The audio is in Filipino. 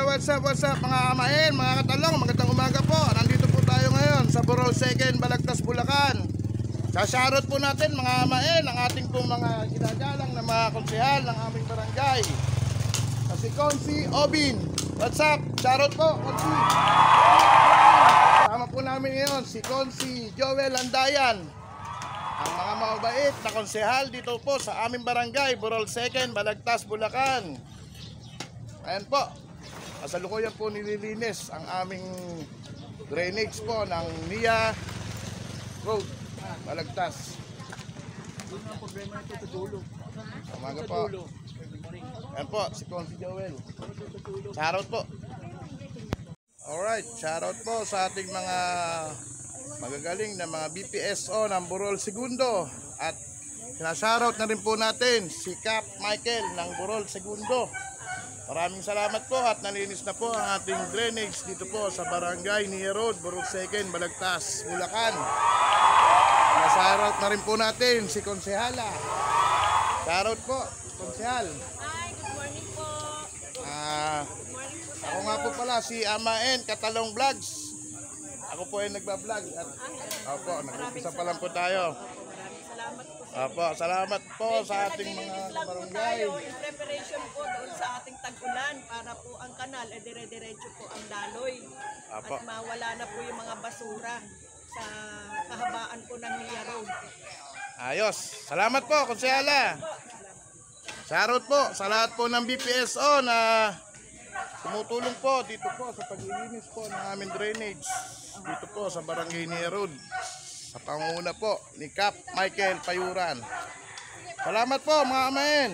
what's up mga kamain, mga katalong, magandang umaga po. Nandito po tayo ngayon sa Burol 2nd, Balagtas, Bulacan. Sa-shoutout po natin mga kamain ang ating pong mga ginagalang na mga konsehal ng aming barangay. Si Konsi Obin. What's up? Shoutout po, Konsi. Kasama po namin ngayon si Konsi Joel Andayan, ang mga mabait na konsehal dito po sa aming barangay, Burol 2nd, Balagtas, Bulacan. Ayan po, kasalukuyan po nililinis ang aming drainage po ng NIA Road, Balagtas. Umaga po. Ayan po, si Konsi Joel. Shoutout po. Alright, shoutout po sa ating mga magagaling na mga BPSO ng Burol 2. At sinashoutout na rin po natin si Cap Michael ng Burol 2. Maraming salamat po at nalinis na po ang ating drainage dito po sa Barangay NIA Road, Burol 2nd, Balagtas, Bulacan. Sinashoutout na rin po natin si Konsehala. Shoutout po, Konsehal. Hi, good morning po. Ako nga po pala si Amaen Katalong Vlogs. Ako po ay nagbablog at opo, nag-umpisa pa lang po tayo. Maraming salamat po. Opo, salamat po sa ating mga Naglilinis lang po barangay. tayo in preparation po doon sa ating tag-ulan para po ang kanal dire-diretso po ang daloy. Apo. At mawala na po yung mga basura sa kahabaan po ng NIA Road. Ayos. Salamat po, Konsehala. Shoutout po sa lahat po ng BPSO na tumutulong po dito po sa paglilinis po ng aming drainage dito po sa Barangay NIA Road. Sa pangunguna po ni Cap Michael Payuran. Salamat po mga kamain.